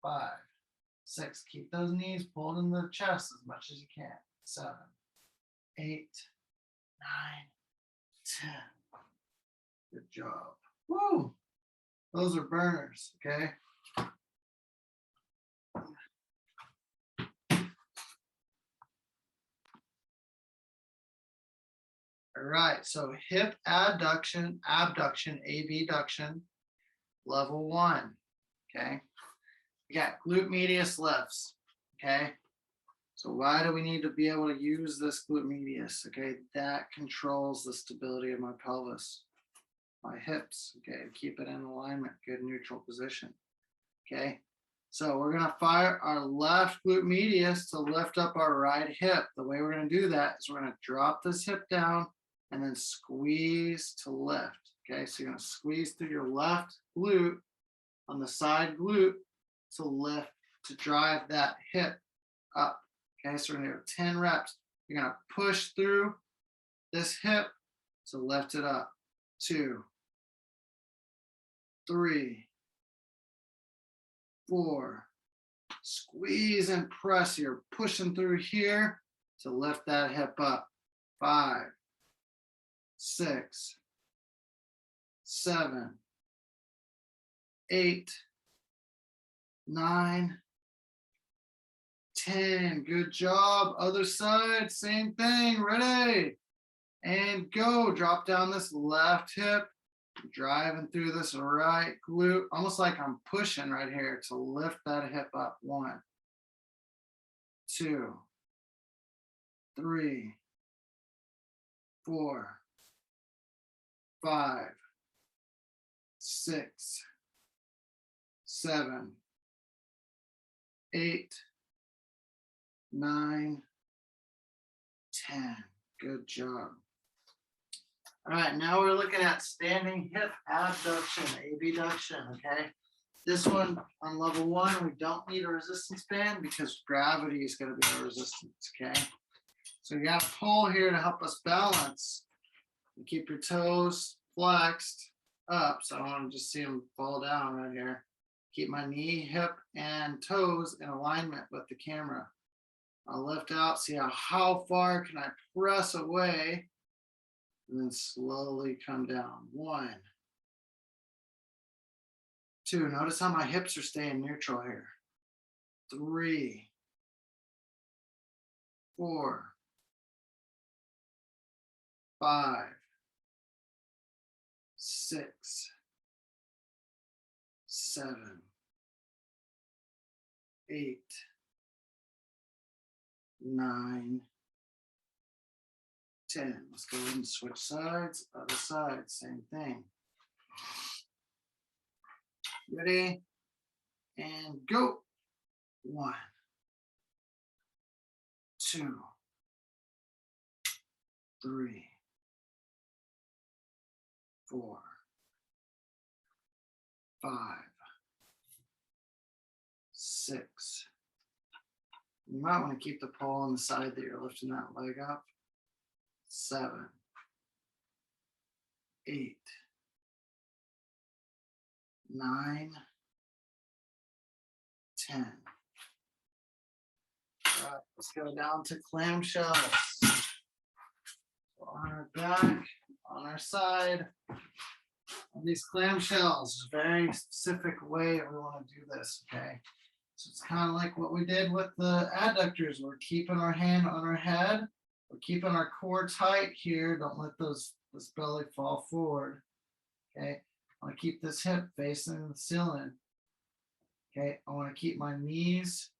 5, 6. Keep those knees pulled in the chest as much as you can. 7, 8, 9, 10. Good job. Woo! Those are burners, okay? All right, so hip adduction, abduction, abduction, level 1, okay? We got glute medius lifts, okay? So why do we need to be able to use this glute medius, okay? That controls the stability of my pelvis, my hips, okay? Keep it in alignment, good neutral position, okay? So we're gonna fire our left glute medius to lift up our right hip. The way we're gonna do that is we're gonna drop this hip down and then squeeze to lift, okay? So you're gonna squeeze through your left glute on the side glute to lift, to drive that hip up, okay? So we're gonna do 10 reps. You're gonna push through this hip to lift it up. 2, 3, 4, squeeze and press. You're pushing through here to lift that hip up. 5, 6, 7, 8, 9, 10. Good job. Other side, same thing. Ready? And go. Drop down this left hip. Driving through this right glute, almost like I'm pushing right here to lift that hip up. 1, 2, 3, 4, 5, 6, 7, 8, 9, 10. Good job. All right, now we're looking at standing hip abduction, abduction, okay? This one on level 1, we don't need a resistance band because gravity is going to be our resistance, okay? So you got a pole here to help us balance. You keep your toes flexed up, so I don't want to just see them fall down right here. Keep my knee, hip, and toes in alignment with the camera. I'll lift out, see how far can I press away, and then slowly come down. 1, 2. Notice how my hips are staying neutral here. 3, 4, 5, 6, 7, 8, 9, 10. Let's go ahead and switch sides. Other side, same thing. Ready? And go. 1, 2, 3, 4, 5, 6. You might want to keep the pole on the side that you're lifting that leg up. 7, 8, 9, 10. All right, let's go down to clamshells. So on our back, on our side, on these clamshells, very specific way we want to do this, okay? So it's kind of like what we did with the adductors. We're keeping our hand on our head. We're keeping our core tight here. Don't let this belly fall forward. Okay. I want to keep this hip facing the ceiling. Okay. I want to keep my knees,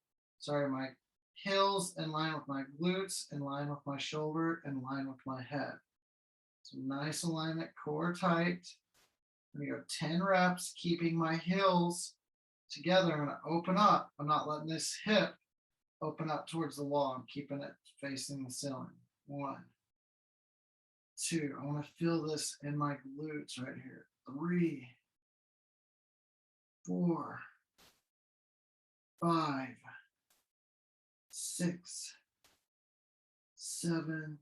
my heels in line with my glutes, in line with my shoulder, in line with my head. So nice alignment, core tight. I'm going to go 10 reps, keeping my heels together. I'm going to open up. I'm not letting this hip open up towards the wall. I'm keeping it facing the ceiling. 1, 2. I want to feel this in my glutes right here. 3, 4, 5, 6, 7,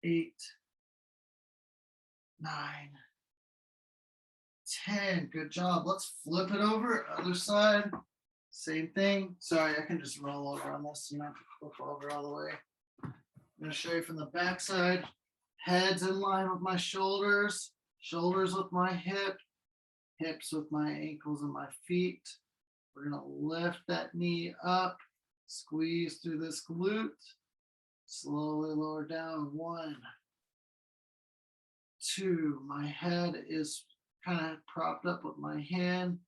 8, 9, 10. Good job. Let's flip it over. Other side. Same thing. Sorry, I can just roll over on this and not flip over all the way. I'm going to show you from the back side. Heads in line with my shoulders. Shoulders with my hips with my ankles and my feet. We're going to lift that knee up, squeeze through this glute, slowly lower down. 1, 2. My head is kind of propped up with my hand.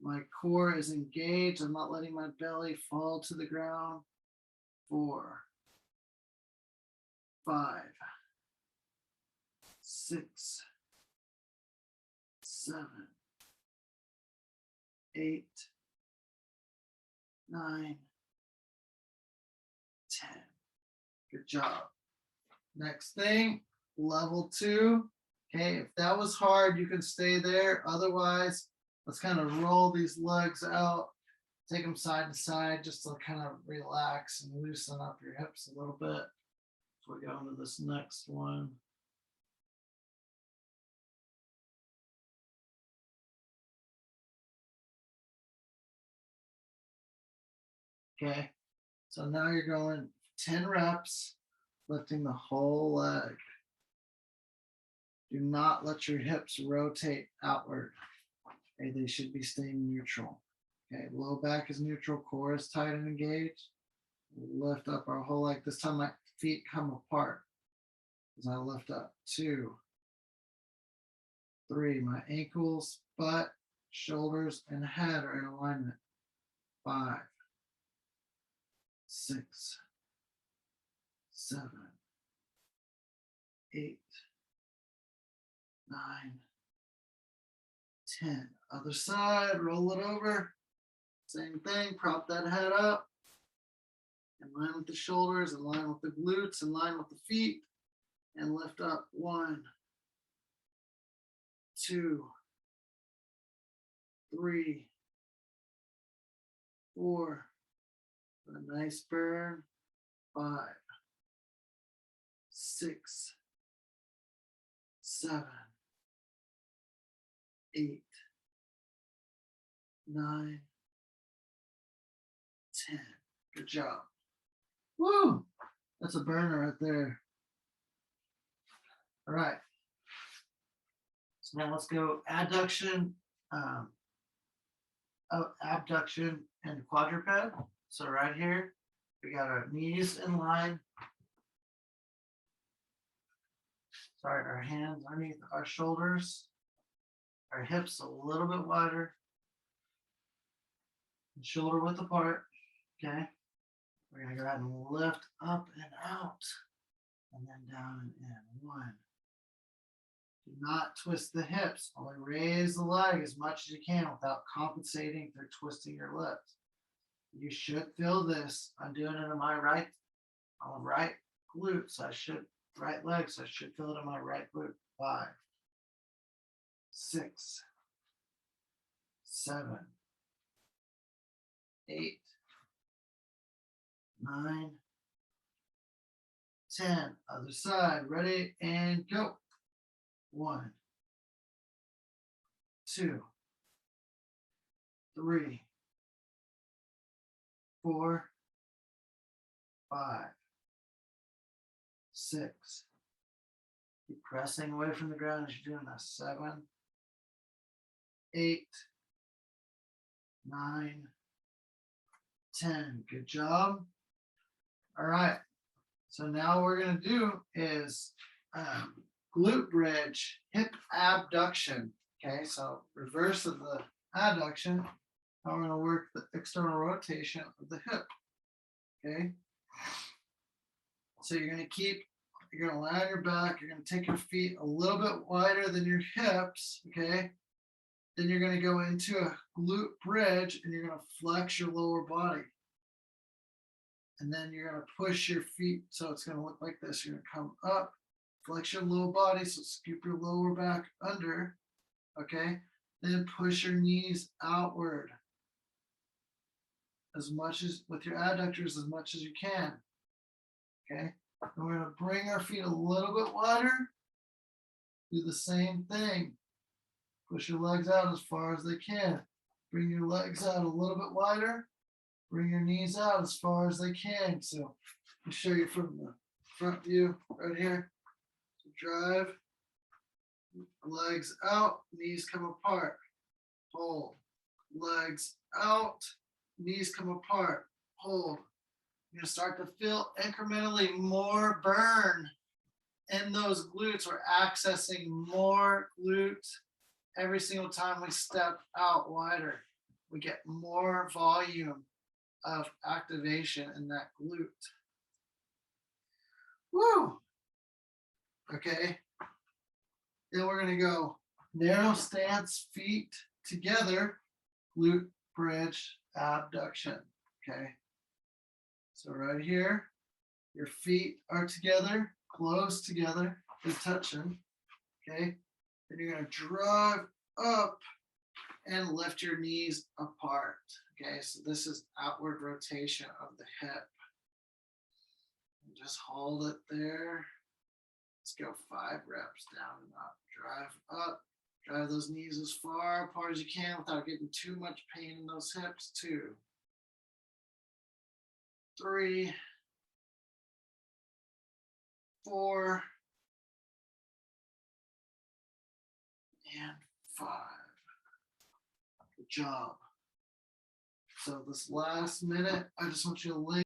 My core is engaged. I'm not letting my belly fall to the ground. 4, 5, 6, 7, 8, 9, 10. Good job. Next thing, level 2. Okay, if that was hard, you can stay there. Otherwise, let's kind of roll these legs out, take them side to side just to kind of relax and loosen up your hips a little bit. So we go into this next one. Okay, so now you're going 10 reps, lifting the whole leg. Do not let your hips rotate outward. Okay, they should be staying neutral. Okay, low back is neutral, core is tight and engaged. Lift up our whole leg. This time my feet come apart as I lift up. 2, 3. My ankles, butt, shoulders, and head are in alignment. 5, 6, 7, 8, 9, 10. Other side, roll it over. Same thing, prop that head up. In line with the shoulders, in line with the glutes, in line with the feet. And lift up. 1, 2, 3, 4. A nice burn. 5, 6, 7, 8, 9, 10. Good job. Woo! That's a burner right there. All right. So now let's go adduction, abduction, and quadruped. So right here, we got our knees in line. Sorry, our hands underneath our shoulders. Our hips a little bit wider. And shoulder width apart. Okay. We're going to go ahead and lift up and out. And then down and in. 1. Do not twist the hips. Only raise the leg as much as you can without compensating for twisting your lips. You should feel this. I'm doing it on my right glute. So right leg. So I should feel it on my right glute. 5, 6, 7, 8, 9, 10. Other side. Ready and go. 1, 2, 3, 4, 5, 6. Keep pressing away from the ground as you're doing this. 7, 8, 9, 10. Good job. All right. So now what we're going to do is glute bridge, hip abduction. Okay, so reverse of the adduction. Now we're going to work the external rotation of the hip. Okay. So you're going to lie on your back. You're going to take your feet a little bit wider than your hips. Okay. Then you're going to go into a glute bridge and you're going to flex your lower body. And then you're going to push your feet. So it's going to look like this. You're going to come up, flex your lower body. So scoop your lower back under. Okay. Then push your knees outward as much as with your adductors as much as you can. Okay. And we're going to bring our feet a little bit wider. Do the same thing. Push your legs out as far as they can. Bring your legs out a little bit wider. Bring your knees out as far as they can. So I'll show you from the front view right here. So drive, legs out, knees come apart. Hold, legs out, knees come apart. Hold. You're gonna start to feel incrementally more burn in those glutes. We're accessing more glutes every single time we step out wider. We get more volume of activation in that glute. Woo! Okay. Then we're gonna go narrow stance, feet together, glute bridge abduction. Okay. So right here, your feet are together, close together, they're touching. Okay. Then you're gonna drive up and lift your knees apart. Okay, so this is outward rotation of the hip. And just hold it there. Let's go 5 reps down and up. Drive up. Drive those knees as far apart as you can without getting too much pain in those hips. 2, 3, 4, and 5. Good job. So this last minute, I just want you to lay